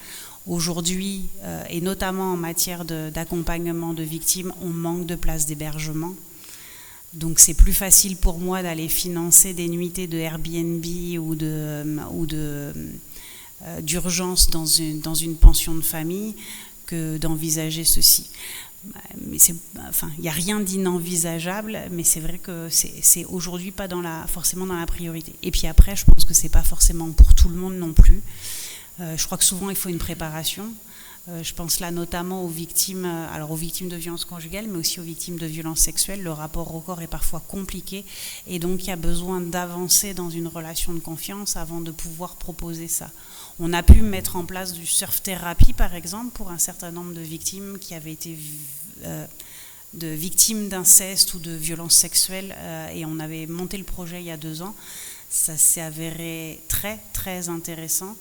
Aujourd'hui, et notamment en matière d'accompagnement de victimes, on manque de places d'hébergement. Donc c'est plus facile pour moi d'aller financer des nuitées de Airbnb ou d'urgence dans une pension de famille que d'envisager ceci. Mais il n'y a rien d'inenvisageable, mais c'est vrai que c'est aujourd'hui pas forcément dans la priorité. Et puis après, je pense que c'est pas forcément pour tout le monde non plus. Je crois que souvent il faut une préparation. Je pense là notamment aux victimes de violences conjugales, mais aussi aux victimes de violences sexuelles. Le rapport au corps est parfois compliqué, et donc il y a besoin d'avancer dans une relation de confiance avant de pouvoir proposer ça. On a pu mettre en place du surf-thérapie, par exemple, pour un certain nombre de victimes qui avaient été de victimes d'inceste ou de violences sexuelles, et on avait monté le projet il y a 2 ans. Ça s'est avéré très, très intéressant.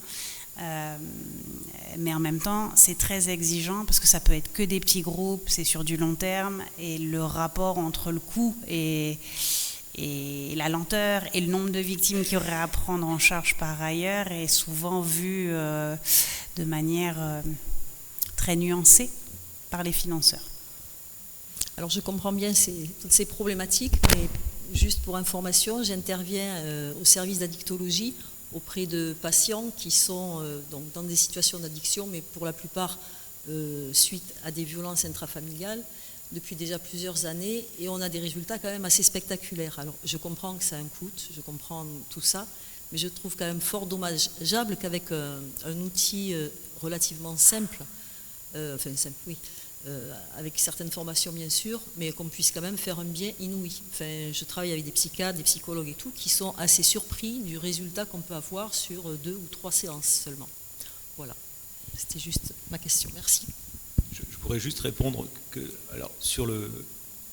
Mais en même temps, c'est très exigeant parce que ça peut être que des petits groupes, c'est sur du long terme, et le rapport entre le coût et la lenteur et le nombre de victimes qu'il y aurait à prendre en charge par ailleurs est souvent vu de manière très nuancée par les financeurs. Alors je comprends bien toutes ces problématiques, mais juste pour information, j'interviens au service d'addictologie auprès de patients qui sont donc dans des situations d'addiction, mais pour la plupart suite à des violences intrafamiliales depuis déjà plusieurs années, et on a des résultats quand même assez spectaculaires. Alors je comprends que ça a un coût, je comprends tout ça, mais je trouve quand même fort dommageable qu'avec un outil relativement simple, avec certaines formations bien sûr, mais qu'on puisse quand même faire un bien inouï. Enfin, je travaille avec des psychiatres, des psychologues et tout, qui sont assez surpris du résultat qu'on peut avoir sur 2 ou 3 séances seulement. Voilà, c'était juste ma question. Merci. Je pourrais juste répondre que, alors, sur le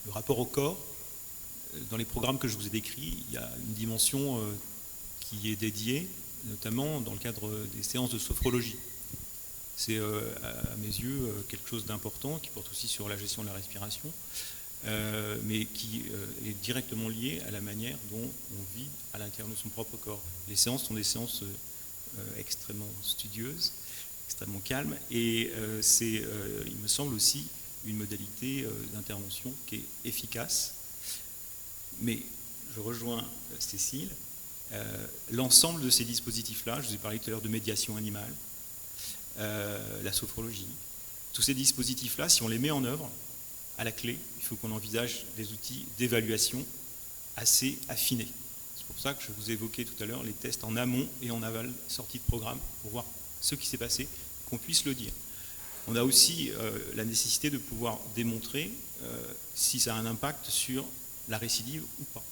rapport au corps, dans les programmes que je vous ai décrits, il y a une dimension qui est dédiée, notamment dans le cadre des séances de sophrologie. C'est à mes yeux quelque chose d'important qui porte aussi sur la gestion de la respiration, mais qui est directement lié à la manière dont on vit à l'intérieur de son propre corps. Les séances sont des séances extrêmement studieuses, extrêmement calmes, et c'est, il me semble aussi, une modalité d'intervention qui est efficace. Mais je rejoins Cécile, l'ensemble de ces dispositifs-là, je vous ai parlé tout à l'heure de médiation animale, la sophrologie, tous ces dispositifs-là, si on les met en œuvre, à la clé, il faut qu'on envisage des outils d'évaluation assez affinés. C'est pour ça que je vous ai évoqué tout à l'heure les tests en amont et en aval, sortie de programme, pour voir ce qui s'est passé, qu'on puisse le dire. On a aussi la nécessité de pouvoir démontrer si ça a un impact sur la récidive ou pas.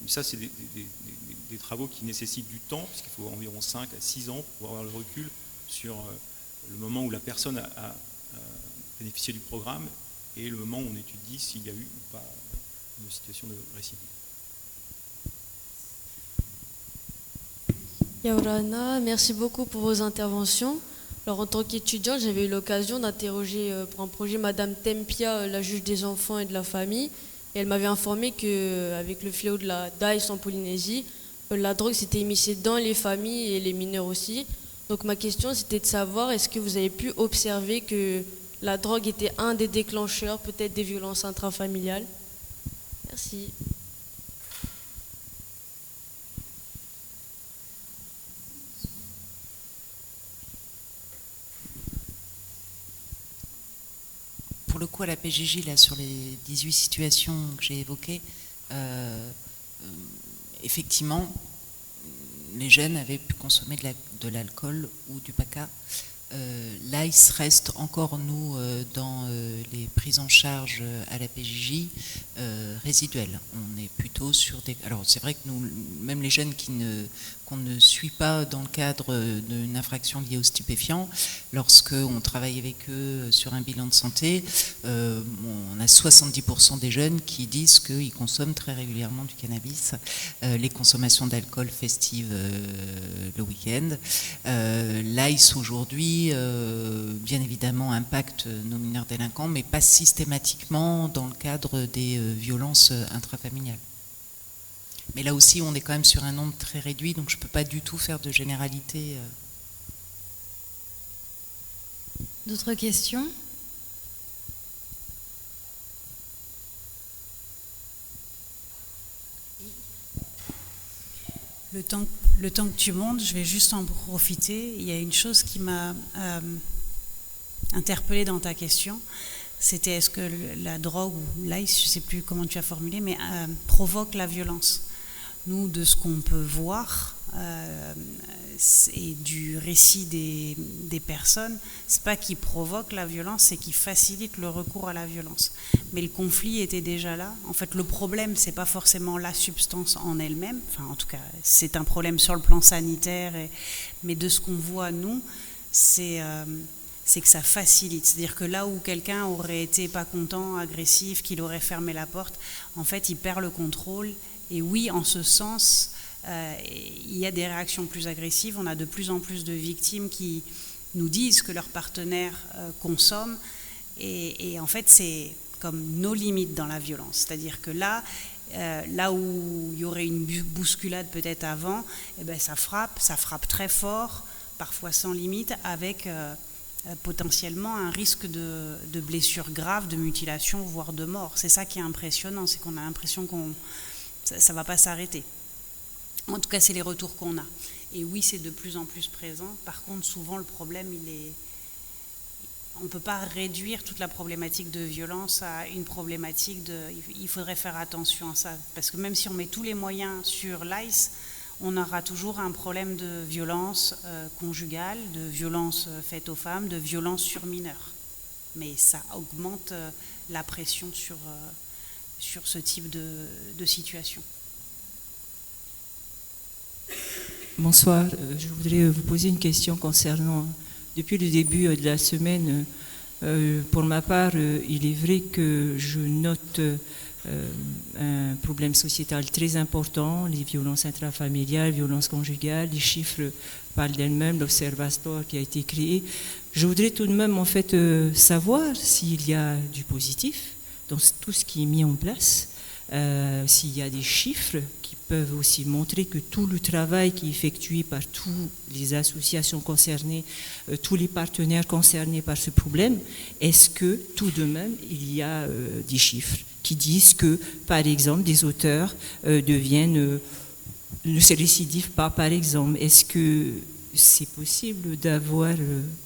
Mais ça, c'est des travaux qui nécessitent du temps, puisqu'il faut environ 5 à 6 ans pour avoir le recul sur le moment où la personne a bénéficié du programme et le moment où on étudie s'il y a eu ou pas une situation de récidive. Yaurana, merci beaucoup pour vos interventions. Alors, en tant qu'étudiante, j'avais eu l'occasion d'interroger pour un projet Madame Tempia, la juge des enfants et de la famille. Et elle m'avait informé qu'avec le fléau de la DAIS en Polynésie, la drogue s'était immiscée dans les familles et les mineurs aussi. Donc ma question, c'était de savoir, est-ce que vous avez pu observer que la drogue était un des déclencheurs, peut-être des violences intrafamiliales? Merci. Pour le coup, à la PJJ, là, sur les 18 situations que j'ai évoquées, effectivement, les jeunes avaient pu consommer de l'alcool ou du paca. L'AIS reste encore, nous, dans les prises en charge à la PJJ, résiduelles. On est plutôt sur des... Alors, c'est vrai que nous, même les jeunes qu'on ne suit pas dans le cadre d'une infraction liée aux stupéfiants, lorsqu'on travaille avec eux sur un bilan de santé, on a 70% des jeunes qui disent qu'ils consomment très régulièrement du cannabis, les consommations d'alcool festives le week-end. L'AIS aujourd'hui, bien évidemment, impacte nos mineurs délinquants, mais pas systématiquement dans le cadre des violences intrafamiliales. Mais là aussi, on est quand même sur un nombre très réduit, donc je ne peux pas du tout faire de généralité. D'autres questions ? Le temps que tu montes, je vais juste en profiter. Il y a une chose qui m'a interpellée dans ta question. C'était est-ce que la drogue ou l'AIS, je ne sais plus comment tu as formulé, mais provoque la violence. Nous, de ce qu'on peut voir et du récit des personnes, c'est pas qui provoque la violence, c'est qui facilite le recours à la violence. Mais le conflit était déjà là. En fait, le problème, c'est pas forcément la substance en elle-même. Enfin, en tout cas, c'est un problème sur le plan sanitaire. Mais de ce qu'on voit, nous, c'est que ça facilite. C'est-à-dire que là où quelqu'un aurait été pas content, agressif, qu'il aurait fermé la porte, en fait, il perd le contrôle. Et oui, en ce sens, il y a des réactions plus agressives. On a de plus en plus de victimes qui nous disent que leur partenaire consomme. Et en fait, c'est comme nos limites dans la violence. C'est-à-dire que là où il y aurait une bousculade peut-être avant, eh ben, ça frappe très fort, parfois sans limite, avec potentiellement un risque de blessures graves, de mutilation, voire de mort. C'est ça qui est impressionnant, c'est qu'on a l'impression que ça ne va pas s'arrêter. En tout cas, c'est les retours qu'on a. Et oui, c'est de plus en plus présent. Par contre, souvent, le problème, on ne peut pas réduire toute la problématique de violence à une problématique il faudrait faire attention à ça. Parce que même si on met tous les moyens sur l'ICE, on aura toujours un problème de violence conjugale, de violence faite aux femmes, de violence sur mineurs. Mais ça augmente la pression sur ce type de situation. Bonsoir, je voudrais vous poser une question concernant, depuis le début de la semaine, pour ma part, il est vrai que je note un problème sociétal très important, les violences intrafamiliales, violences conjugales, les chiffres parlent d'elles-mêmes, l'observatoire qui a été créé. Je voudrais tout de même en fait savoir s'il y a du positif dans tout ce qui est mis en place, s'il y a des chiffres qui peuvent aussi montrer que tout le travail qui est effectué par toutes les associations concernées, tous les partenaires concernés par ce problème, est-ce que tout de même il y a des chiffres qui disent que, par exemple, des auteurs ne se récidivent pas, par exemple. Est-ce que c'est possible d'avoir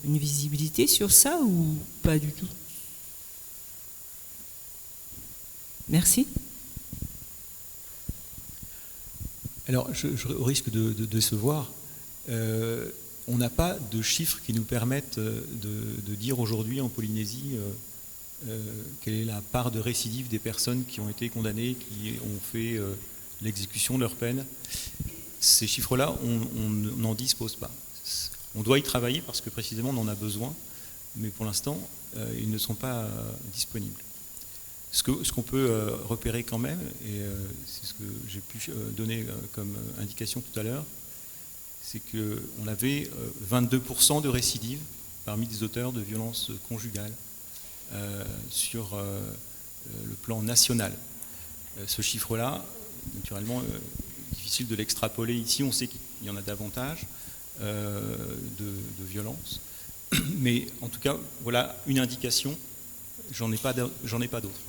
une visibilité sur ça ou pas du tout? Merci. Alors, au risque de décevoir, on n'a pas de chiffres qui nous permettent de dire aujourd'hui en Polynésie quelle est la part de récidive des personnes qui ont été condamnées, qui ont fait l'exécution de leur peine. Ces chiffres-là, on n'en dispose pas. On doit y travailler parce que précisément on en a besoin, mais pour l'instant, ils ne sont pas disponibles. Ce qu'on peut repérer quand même, et c'est ce que j'ai pu donner comme indication tout à l'heure, c'est qu'on avait 22% de récidives parmi les auteurs de violences conjugales sur le plan national. Ce chiffre-là, naturellement, difficile de l'extrapoler ici. On sait qu'il y en a davantage de violences. Mais en tout cas, voilà une indication. J'en ai pas d'autres.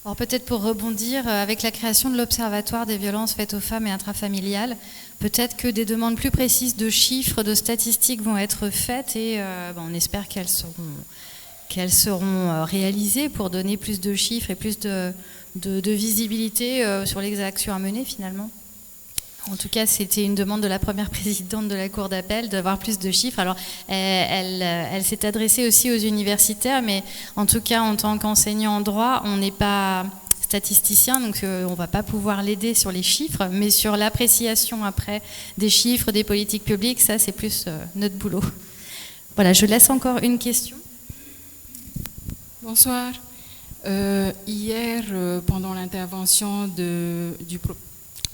Alors peut-être pour rebondir, avec la création de l'Observatoire des violences faites aux femmes et intrafamiliales, peut-être que des demandes plus précises de chiffres, de statistiques vont être faites et on espère qu'elles seront réalisées pour donner plus de chiffres et plus de visibilité sur les actions à mener finalement. En tout cas, c'était une demande de la première présidente de la Cour d'appel d'avoir plus de chiffres. Alors, elle s'est adressée aussi aux universitaires, mais en tout cas, en tant qu'enseignant en droit, on n'est pas statisticien, donc on ne va pas pouvoir l'aider sur les chiffres, mais sur l'appréciation après des chiffres, des politiques publiques, ça, c'est plus notre boulot. Voilà, je laisse encore une question. Bonsoir. Hier, pendant l'intervention du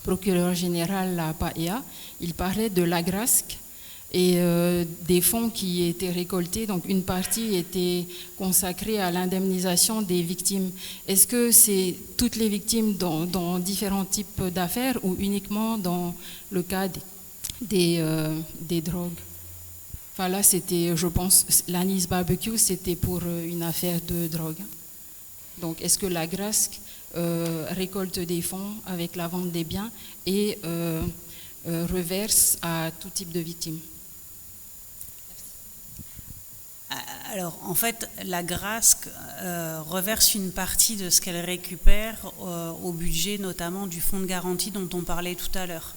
procureur général à Paea, il parlait de l'AGRASC et des fonds qui étaient récoltés. Donc une partie était consacrée à l'indemnisation des victimes. Est-ce que c'est toutes les victimes dans différents types d'affaires ou uniquement dans le cas des drogues? Enfin là, c'était, je pense, l'Anis Barbecue, c'était pour une affaire de drogue. Donc est-ce que l'AGRASC récolte des fonds avec la vente des biens et reverse à tout type de victimes? Alors, en fait, la GRASC reverse une partie de ce qu'elle récupère au budget, notamment du fonds de garantie dont on parlait tout à l'heure.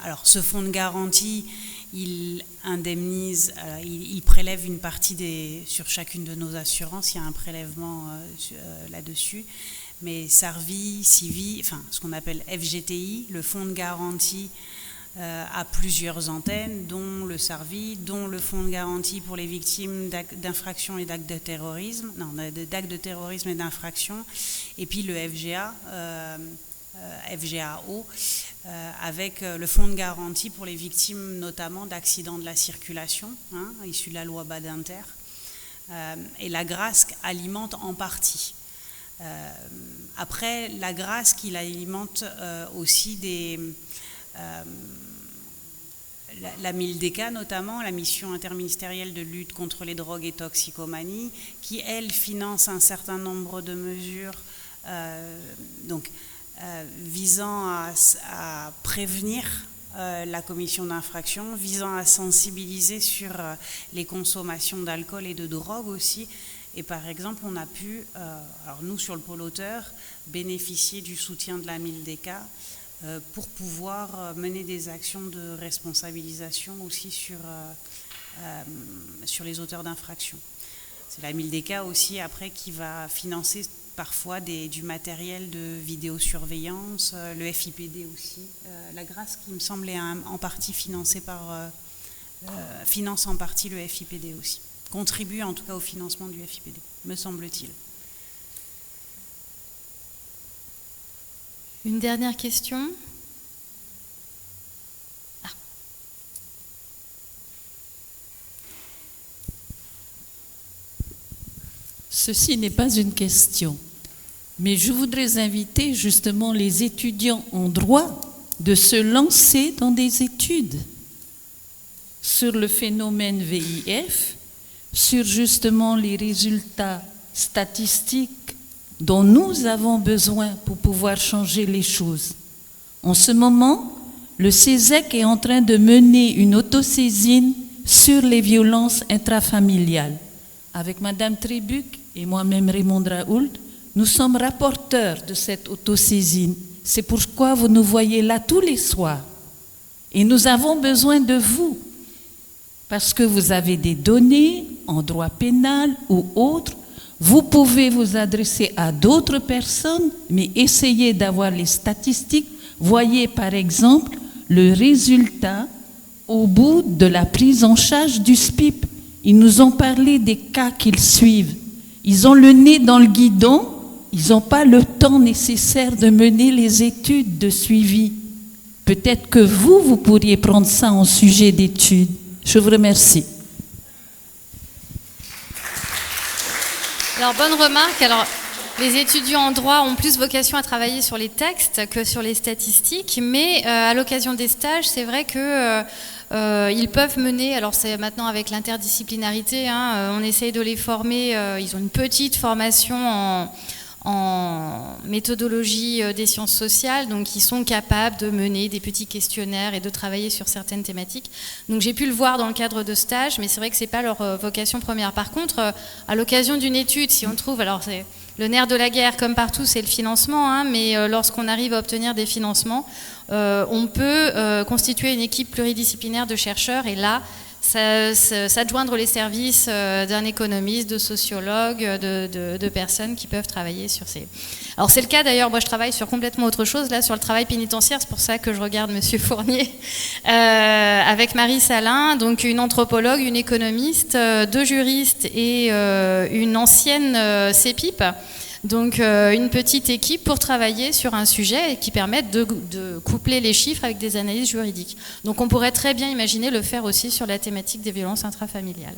Alors, ce fonds de garantie, il indemnise, il prélève une partie sur chacune de nos assurances, il y a un prélèvement là-dessus, mais Sarvi, Civi, enfin ce qu'on appelle FGTI, le fonds de garantie a plusieurs antennes, dont le Sarvi, dont le fonds de garantie pour les victimes d'infractions et d'actes de terrorisme, d'actes de terrorisme et d'infractions, et puis le FGA, FGAO, avec le fonds de garantie pour les victimes notamment d'accidents de la circulation, issus de la loi Badinter. Et la GRASC alimente en partie. Après, la GRASC, il alimente aussi la MILDECA notamment, la mission interministérielle de lutte contre les drogues et toxicomanie, qui elle finance un certain nombre de mesures visant à prévenir la commission d'infractions, visant à sensibiliser sur les consommations d'alcool et de drogue aussi. Et par exemple, on a pu, alors nous sur le pôle auteur, bénéficier du soutien de la MILDECA pour pouvoir mener des actions de responsabilisation aussi sur les auteurs d'infractions. C'est la MILDECA aussi après qui va financer parfois du matériel de vidéosurveillance, le FIPD aussi, la grâce qui me semble est en partie financée finance en partie le FIPD aussi, contribue en tout cas au financement du FIPD, me semble-t-il. Une dernière question. Ceci n'est pas une question, mais je voudrais inviter justement les étudiants en droit de se lancer dans des études sur le phénomène VIF, sur justement les résultats statistiques dont nous avons besoin pour pouvoir changer les choses. En ce moment, le CESEC est en train de mener une autosaisine sur les violences intrafamiliales. Avec Madame Trébuc et moi-même Raymond Raoult, nous sommes rapporteurs de cette autosaisine. C'est pourquoi vous nous voyez là tous les soirs. Et nous avons besoin de vous, parce que vous avez des données en droit pénal ou autres. Vous pouvez vous adresser à d'autres personnes, mais essayez d'avoir les statistiques. Voyez par exemple le résultat au bout de la prise en charge du SPIP. Ils nous ont parlé des cas qu'ils suivent. Ils ont le nez dans le guidon, ils n'ont pas le temps nécessaire de mener les études de suivi. Peut-être que vous pourriez prendre ça en sujet d'étude. Je vous remercie. Alors, bonne remarque. Alors, les étudiants en droit ont plus vocation à travailler sur les textes que sur les statistiques, mais à l'occasion des stages, c'est vrai que ils peuvent mener, alors c'est maintenant avec l'interdisciplinarité, on essaye de les former, ils ont une petite formation en méthodologie des sciences sociales, donc ils sont capables de mener des petits questionnaires et de travailler sur certaines thématiques. Donc j'ai pu le voir dans le cadre de stages, mais c'est vrai que c'est pas leur vocation première. Par contre, à l'occasion d'une étude, si on trouve, alors c'est le nerf de la guerre, comme partout, c'est le financement, mais lorsqu'on arrive à obtenir des financements, on peut constituer une équipe pluridisciplinaire de chercheurs, et là, s'adjoindre les services d'un économiste, de sociologue, de personnes qui peuvent travailler sur ces... Alors c'est le cas d'ailleurs, moi je travaille sur complètement autre chose, là sur le travail pénitentiaire, c'est pour ça que je regarde Monsieur Fournier, avec Marie Salin, donc une anthropologue, une économiste, 2 juristes et une ancienne CEPIP. Donc une petite équipe pour travailler sur un sujet qui permette de coupler les chiffres avec des analyses juridiques. Donc on pourrait très bien imaginer le faire aussi sur la thématique des violences intrafamiliales.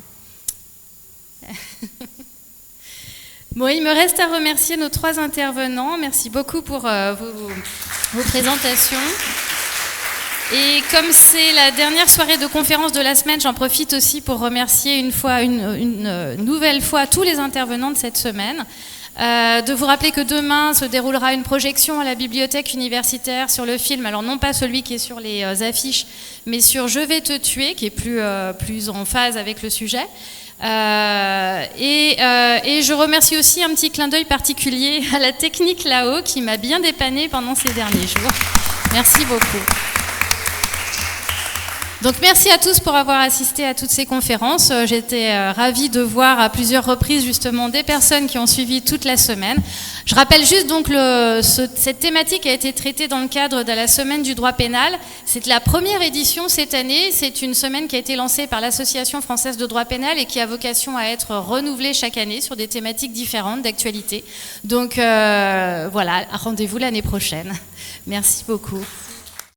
Bon, il me reste à remercier nos 3 intervenants. Merci beaucoup pour vos présentations. Et comme c'est la dernière soirée de conférence de la semaine, j'en profite aussi pour remercier une nouvelle fois tous les intervenants de cette semaine. De vous rappeler que demain se déroulera une projection à la bibliothèque universitaire sur le film, alors non pas celui qui est sur les affiches, mais sur Je vais te tuer, qui est plus en phase avec le sujet. Et je remercie aussi un petit clin d'œil particulier à la technique là-haut qui m'a bien dépannée pendant ces derniers jours. Merci beaucoup. Donc merci à tous pour avoir assisté à toutes ces conférences. J'étais ravie de voir à plusieurs reprises justement des personnes qui ont suivi toute la semaine. Je rappelle juste donc cette thématique a été traitée dans le cadre de la semaine du droit pénal. C'est la première édition cette année. C'est une semaine qui a été lancée par l'Association française de droit pénal et qui a vocation à être renouvelée chaque année sur des thématiques différentes d'actualité. Donc voilà, rendez-vous l'année prochaine. Merci beaucoup.